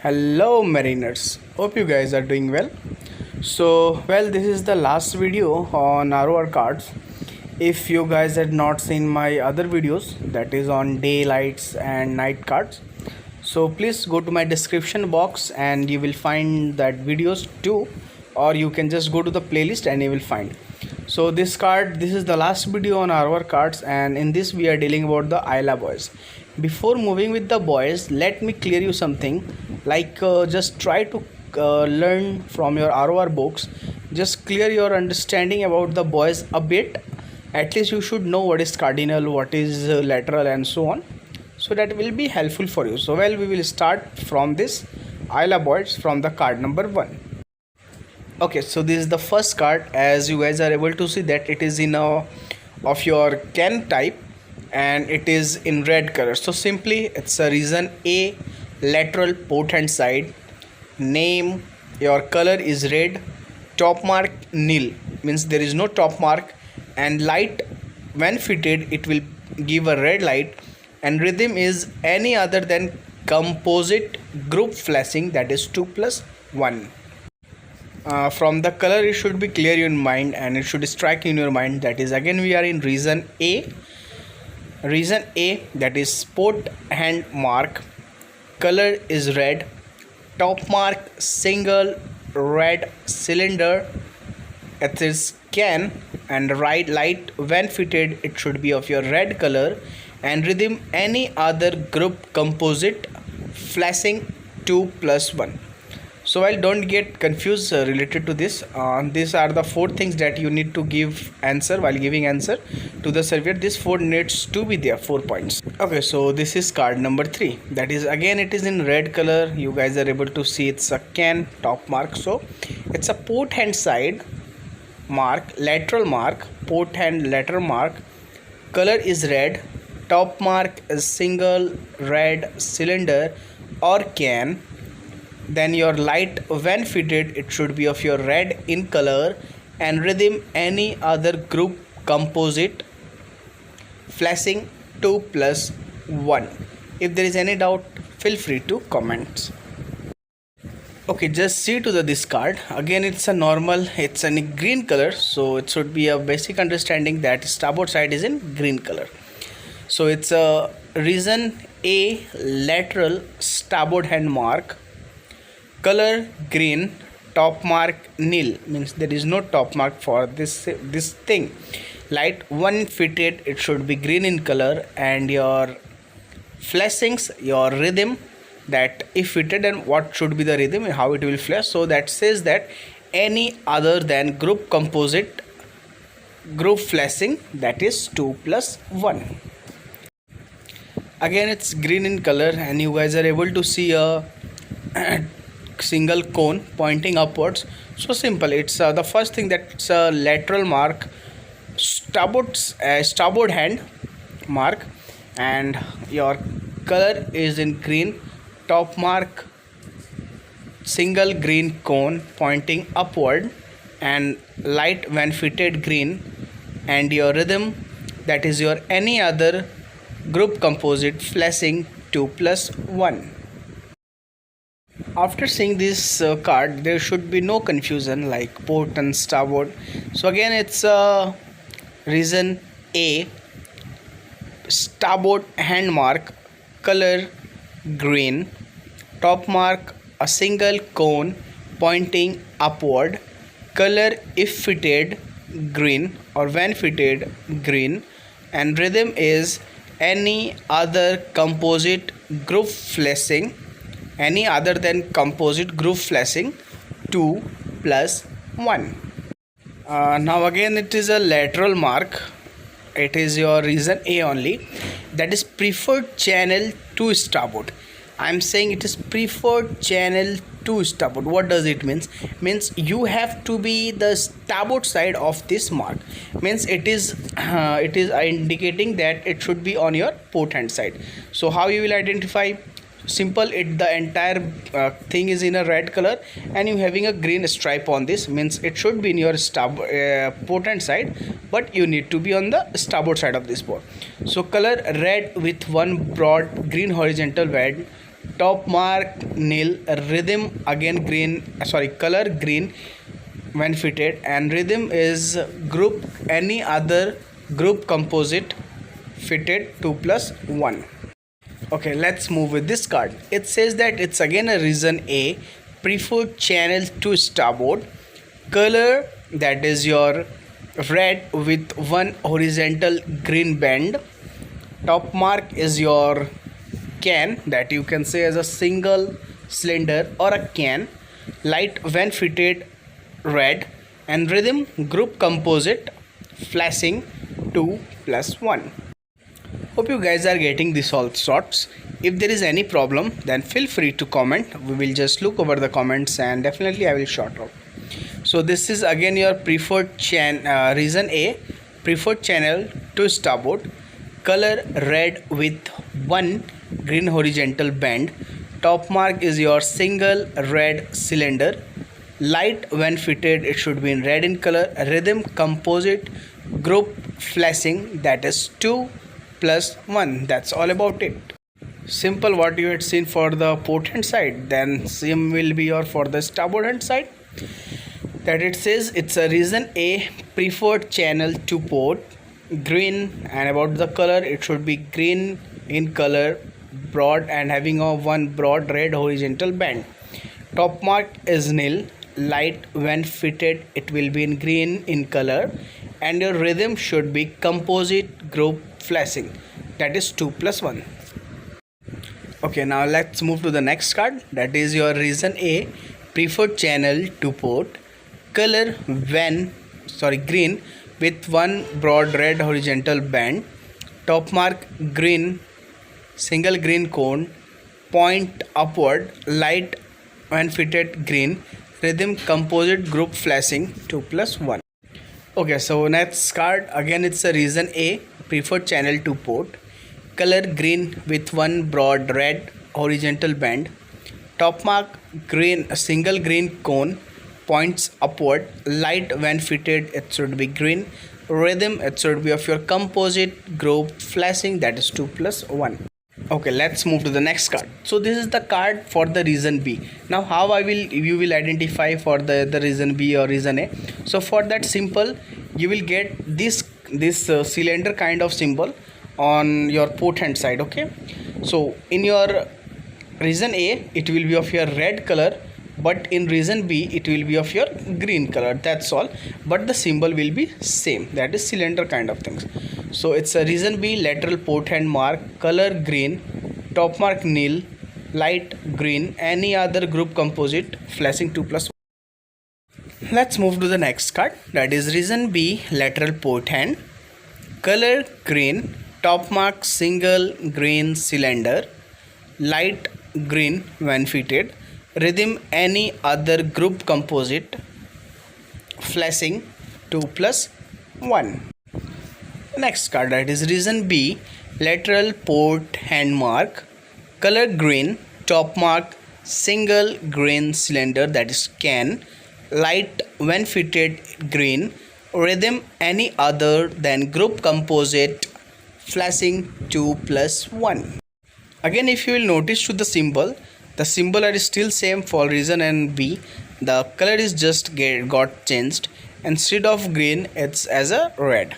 Hello mariners, hope you guys are doing well. This is the last video on ROR cards. If you guys had not seen my other videos, that is on daylights and night cards, so please go to my description box and you will find that videos too, or you can just go to the playlist and you will find. So this is the last video on ROR cards, and in this we are dealing about the Ayla boys. Before moving with the boys, let me clear you something. Just try to learn from your ROR books. Just clear your understanding about the boys a bit. At least you should know what is cardinal, what is lateral, and so on. So that will be helpful for you. We will start from this Ayla boys from the card number 1. Okay, so this is the first card. As you guys are able to see that it is in a of your can type, and it is in red color. So simply it's a reason A, lateral, port hand side. Name, your color is red. Top mark nil, means there is no top mark, and light when fitted it will give a red light, and rhythm is any other than composite group flashing, that is 2 plus 1. From the color it should be clear in mind and it should strike in your mind. That is, again we are in reason A, that is port hand mark, color is red, top mark single red cylinder, it is can, and right light when fitted it should be of your red color, and rhythm any other group composite flashing 2 plus 1. So don't get confused related to this. These are the 4 things that you need to give answer while giving answer to the surveyor. This 4 needs to be there, 4 points. Okay, so this is card number 3. That is, again it is in red color. You guys are able to see it's a can top mark. So it's a port hand side mark, lateral mark, port hand lateral mark, color is red, top mark is single red cylinder or can. Then your light when fitted it should be of your red in color, and rhythm any other group composite flashing 2 plus 1. If there is any doubt, feel free to comment. Okay, just see to the this card. Again it's a normal, it's in green color, so it should be a basic understanding that starboard side is in green color. So it's a reason A, lateral starboard hand mark, color green, top mark nil, means there is no top mark for this thing. Light when fitted it should be green in color, and your flashings, your rhythm, that if fitted, and what should be the rhythm, how it will flash. So that says that any other than group composite group flashing, that is 2 plus 1. Again it's green in color, and you guys are able to see a single cone pointing upwards. So simple, it's the first thing, that's a lateral mark, starboard hand mark, and your color is in green, top mark single green cone pointing upward, and light when fitted green, and your rhythm, that is your any other group composite flashing 2 plus 1. After seeing this card, there should be no confusion like port and starboard. So again it's reason A, starboard hand mark, color green, top mark a single cone pointing upward, color if fitted green or when fitted green, and rhythm is any other composite group flashing, any other than composite group flashing 2 plus 1. Now again it is a lateral mark, it is your reason A only, that is preferred channel to starboard. I am saying it is preferred channel to starboard. What does it means you have to be the starboard side of this mark, means it is indicating that it should be on your port hand side. So how you will identify? Simple, the entire thing is in a red color and you having a green stripe on this, means it should be in your port hand side, but you need to be on the starboard side of this board. So color red with one broad green horizontal band, top mark nil, rhythm again green, color green when fitted, and rhythm is group any other group composite fitted 2 plus 1. Okay, let's move with this card. It says that it's again a reason A, preferred channel to starboard, color that is your red with one horizontal green band, top mark is your can, that you can say as a single cylinder or a can, light when fitted red, and rhythm group composite flashing 2 plus 1. Hope you guys are getting this all sorts. If there is any problem, then feel free to comment. We will just look over the comments and definitely I will sort out. So this is again your preferred reason A, preferred channel to starboard, color red with one green horizontal band, top mark is your single red cylinder, light when fitted it should be in red in color, rhythm composite group flashing, that is 2 plus 1. That's all about it. Simple what you had seen for the port hand side, then same will be your for the starboard hand side, that it says it's a reason A, preferred channel to port, green, and about the color it should be green in color, broad and having a one broad red horizontal band, top mark is nil, light when fitted it will be in green in color, and your rhythm should be composite group flashing, that is 2 plus 1. Okay, now let's move to the next card, that is your reason A, preferred channel to port, color green with one broad red horizontal band, top mark green, single green cone, point upward, light when fitted green, rhythm composite group flashing 2 plus 1. Okay, so next card again it's a reason A, preferred channel to port, color green with one broad red horizontal band, top mark green, a single green cone, points upward, light when fitted it should be green, rhythm it should be of your composite group flashing, that is 2 plus 1. Okay, let's move to the next card. So this is the card for the reason B. Now how you will identify for the reason B or reason A. So for that simple, you will get this cylinder kind of symbol on your port hand side. Okay, so in your reason A it will be of your red color, but in reason B it will be of your green color, that's all, but the symbol will be same, that is cylinder kind of things. So it's a reason B, lateral port hand mark, color green, top mark nil, light green, any other group composite flashing 2 plus 1. Let's move to the next card, that is reason B, lateral port hand, color green, top mark single green cylinder, light green when fitted, rhythm any other group composite flashing 2 plus 1. Next card, that is reason B, lateral port hand mark, color green, top mark single green cylinder, that is can, light when fitted green, rhythm any other than group composite flashing 2 plus 1. Again if you will notice to the symbol are still same for reason and B, the color is just got changed, instead of green it's as a red.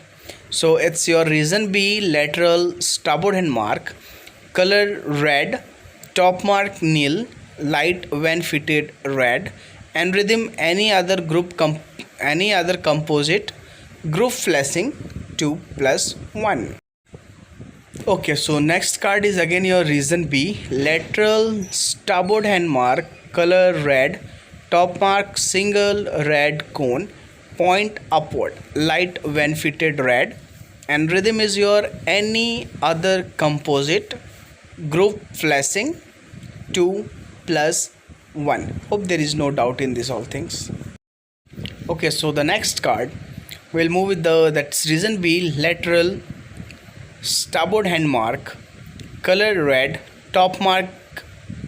So it's your reason B, lateral starboard hand mark, color red, top mark nil, light when fitted red, and rhythm any other composite group flashing 2 plus 1. Okay, so next card is again your reason B, lateral starboard hand mark, color red, top mark single red cone, point upward, light when fitted red, and rhythm is your any other composite group flashing 2 plus 1. Hope there is no doubt in this all things. Okay, so the next card we'll move with that's reason B, lateral starboard hand mark, color red, top mark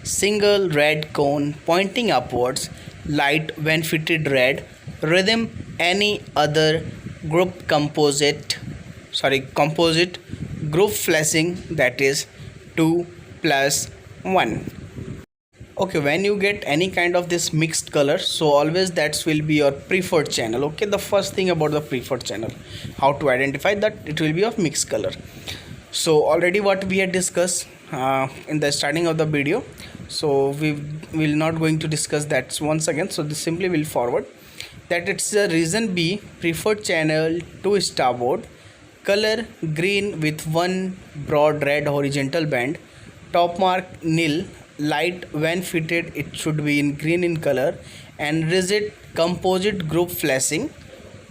single red cone pointing upwards, light when fitted red, rhythm any other group composite group flashing, that is 2 plus 1. Okay, when you get any kind of this mixed color, so always that will be your preferred channel. Okay, the first thing about the preferred channel, how to identify that it will be of mixed color. So already what we had discussed in the starting of the video, so we will not going to discuss that once again. So this simply will forward that it's a reason B, preferred channel to starboard, color green with one broad red horizontal band, top mark nil, light when fitted it should be in green in color, and rigid composite group flashing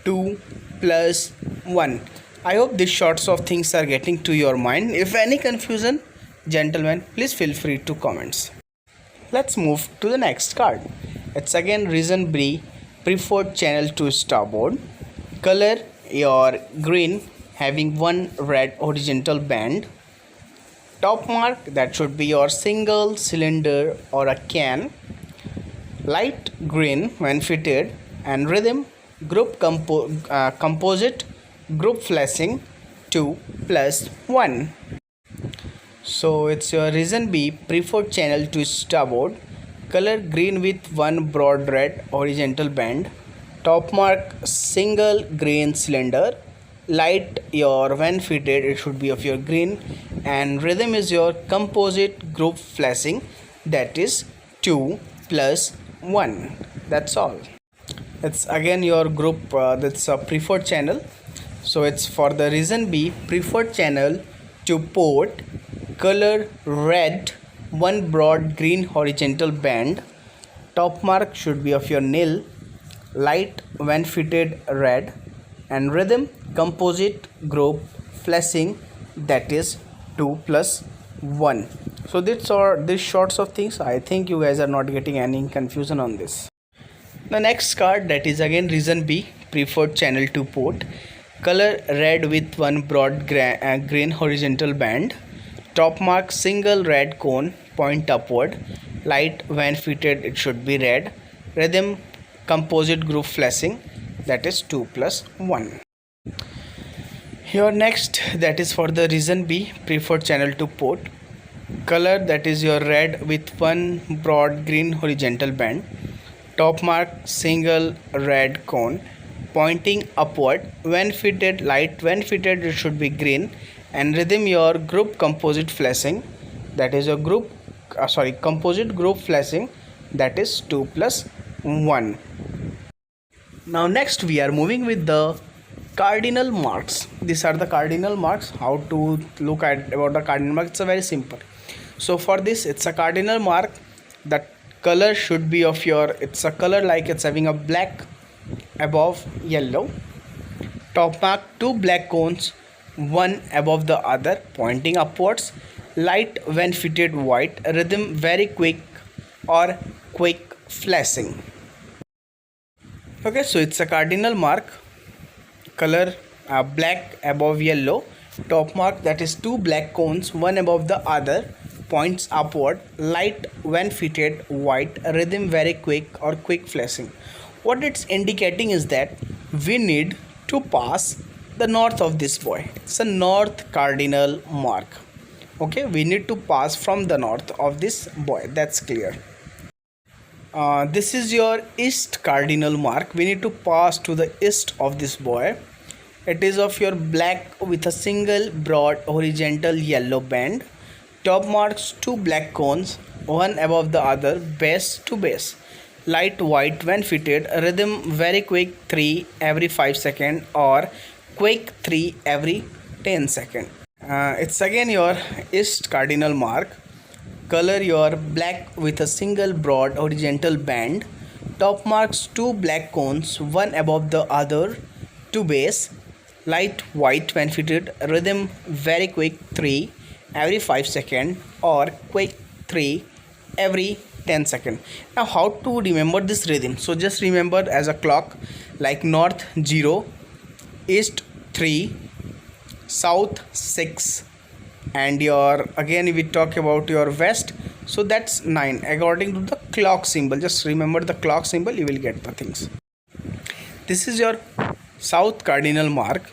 2 plus 1. I hope these sorts of things are getting to your mind. If any confusion, gentlemen, please feel free to comments. Let's move to the next card. It's again reason B, preferred channel to starboard, color your green having one red horizontal band, top mark that should be your single cylinder or a can, light green when fitted, and rhythm group composite group flashing 2 plus 1. So it's your reason B, preferred channel to starboard, color green with one broad red horizontal band, top mark single green cylinder, light your when fitted it should be of your green, and rhythm is your composite group flashing, that is 2 plus 1. That's all. It's again your group that's a preferred channel. So it's for the reason B, preferred channel to port, color red, one broad green horizontal band, top mark should be of your nil, light when fitted red, and rhythm composite group flashing, that is 2 plus 1. So these are these sorts of things. I think you guys are not getting any confusion on this. The next card, that is again reason B, preferred channel to port, color red with one broad green horizontal band, top mark single red cone point upward, light when fitted it should be red, rhythm composite group flashing, that is 2 plus 1. Here next, that is for the reason B, preferred channel to port, color that is your red with one broad green horizontal band, top mark single red cone pointing upward, when fitted light when fitted it should be green, and rhythm your group composite flashing, that is your group composite group flashing, that is 2 plus 1. Now next we are moving with the cardinal marks. These are the cardinal marks. How to look at about the cardinal marks? It's a very simple. So for this, it's a cardinal mark. The color should be of your, it's a color like it's having a black above yellow, top mark two black cones one above the other pointing upwards, light when fitted white, rhythm very quick or quick flashing. Okay, so it's a cardinal mark, color black above yellow, top mark that is two black cones one above the other points upward, light when fitted white, rhythm very quick or quick flashing. What it's indicating is that we need to pass the north of this boy. It's a north cardinal mark. Okay, we need to pass from the north of this boy, that's clear. This is your east cardinal mark. We need to pass to the east of this boy. It is of your black with a single broad horizontal yellow band, top marks two black cones one above the other base to base, light white when fitted, rhythm very quick 3 every 5 seconds or quick 3 every 10 seconds. It's again your east cardinal mark, color your black with a single broad horizontal band, top marks two black cones one above the other to base, light white when fitted, rhythm very quick 3 every 5 seconds or quick 3 every 10 seconds. Now how to remember this rhythm? So just remember as a clock, like north 0, east 3, south 6, and your again if we talk about your west, so that's 9 according to the clock symbol. Just remember the clock symbol, you will get the things. This is your south cardinal mark,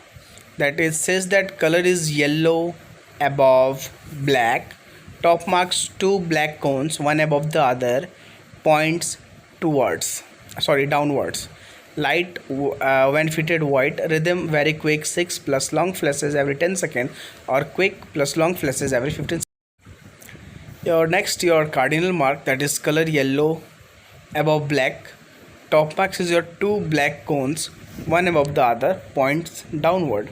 that is says that color is yellow above black, Top marks two black cones, one above the other, points downwards. Light when fitted white, rhythm very quick 6 plus long flashes every 10 seconds or quick plus long flashes every 15 seconds. Your cardinal mark, that is color yellow above black. Top marks is your two black cones, one above the other, points downward.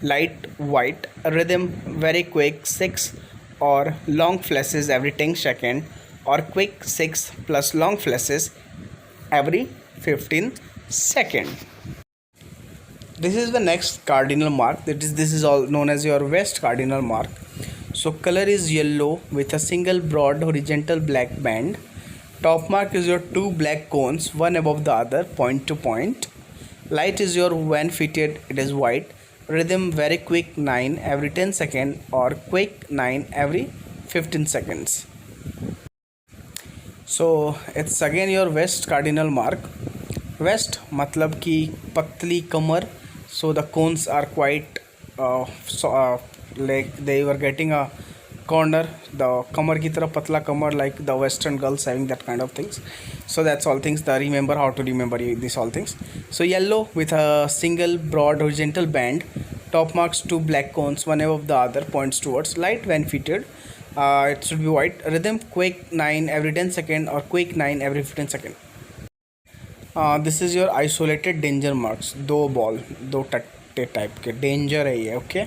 Light white, rhythm very quick 6 or long flashes every 10 seconds or quick 6 plus long flashes every 15 seconds. This is the next cardinal mark, this is all known as your west cardinal mark. So color is yellow with a single broad horizontal black band. Top mark is your two black cones, one above the other, point to point. Light is your when fitted, it is white. Rhythm very quick 9 every 10 seconds or quick 9 every 15 seconds. So it's again your west cardinal mark. West matlab ki patli kamar, so the cones are quite like they were getting a corner, the kamar ki tarah patla kamar, like the western girls having that kind of things. So that's all things, remember how to remember these all things. So yellow with a single broad horizontal band. Top marks two black cones, one above the other, points towards. Light when fitted, it should be white. Rhythm quick 9 every 10 seconds or quick 9 every 15 seconds. This is your isolated danger marks, दो ball दो टट्टे type के danger है ये. Okay,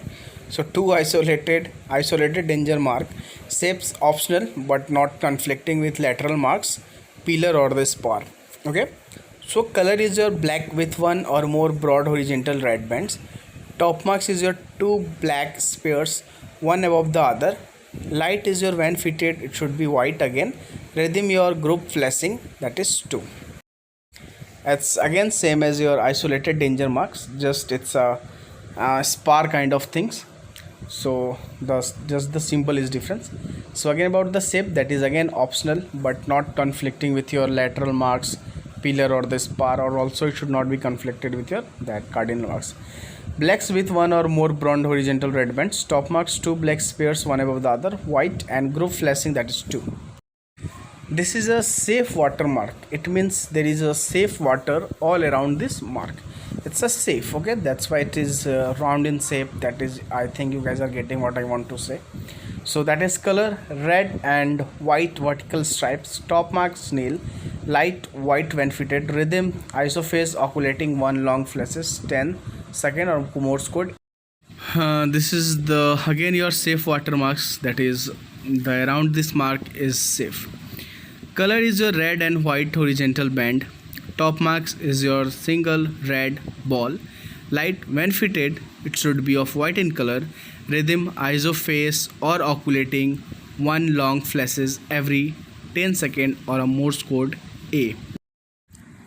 so two isolated danger mark. Shapes optional but not conflicting with lateral marks, pillar or the spar. Okay, so color is your black with one or more broad horizontal red bands. Top marks is your two black spheres, one above the other. Light is your when fitted, it should be white again. Rhythm your group flashing, that is 2. It's again same as your isolated danger marks, just it's a spar kind of things. So just the symbol is different. So again about the shape, that is again optional but not conflicting with your lateral marks, pillar or the spar, or also it should not be conflicted with your that cardinal marks. Blacks with one or more broad horizontal red bands. Top marks two black spheres, one above the other, white, and group flashing, that is 2. This is a safe water mark. It means there is a safe water all around this mark. It's a safe, okay, that's why it is round in shape. That is, I think you guys are getting what I want to say. So that is color red and white vertical stripes. Top mark snail, light white when fitted. Rhythm isophase oculating one long flashes 10 second or Morse code. This is the again your safe water marks, that is the around this mark is safe. Color is your red and white horizontal band. Top marks is your single red ball. Light when fitted, it should be of white in color. Rhythm isophase or oculating one long flashes every 10 second or a Morse code A.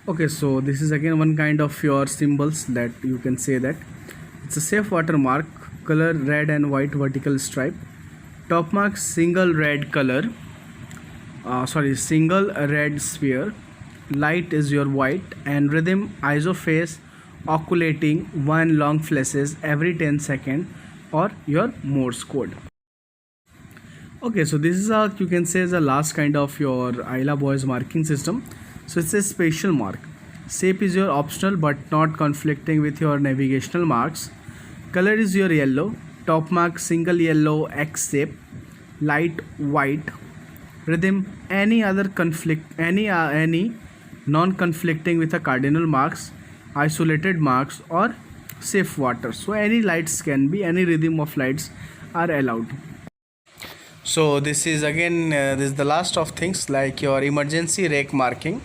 Okay, so this is again one kind of your symbols that you can say that it's a safe water mark. Color red and white vertical stripe. Top mark single red color, single red sphere. Light is your white and rhythm isophase oculating one long flashes every 10 second or your Morse code. Okay, so this is a, you can say, the last kind of your ILA boys marking system. So it's a special mark. Shape is your optional but not conflicting with your navigational marks. Color is your yellow. Top mark single yellow X shape. Light white. Rhythm any other conflict, any non-conflicting with a cardinal marks, isolated marks, or safe water. So any lights can be, any rhythm of lights are allowed. So this is again this is the last of things like your emergency rake marking.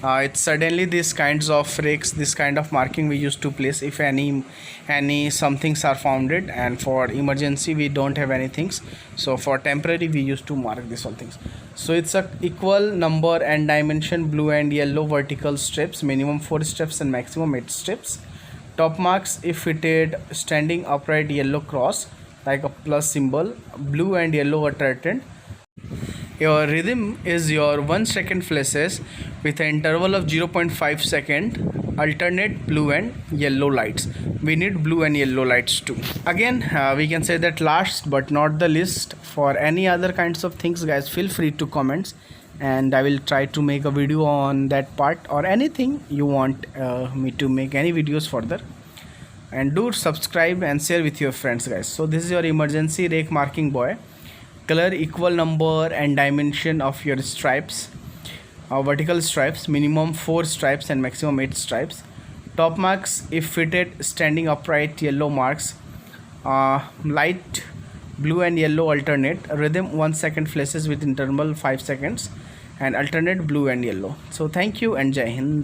It's suddenly these kinds of rakes, this kind of marking we used to place if any some things are founded, and for emergency we don't have any things, so for temporary we used to mark these all things. So it's a equal number and dimension blue and yellow vertical strips, minimum 4 strips and maximum 8 strips. Top marks if fitted standing upright yellow cross like a plus symbol, blue and yellow alternate. Your rhythm is your 1 second flashes with an interval of 0.5 second alternate blue and yellow lights. We need blue and yellow lights too. Again, we can say that last but not the least, for any other kinds of things guys, feel free to comments and I will try to make a video on that part, or anything you want me to make any videos further. And do subscribe and share with your friends guys. So this is your emergency rake marking buoy. Color, equal number and dimension of your stripes, vertical stripes, minimum 4 stripes and maximum 8 stripes. Top marks if fitted standing upright, yellow marks, light blue and yellow alternate, rhythm 1 second flashes with interval 5 seconds, and alternate blue and yellow. So thank you and Jai Hind.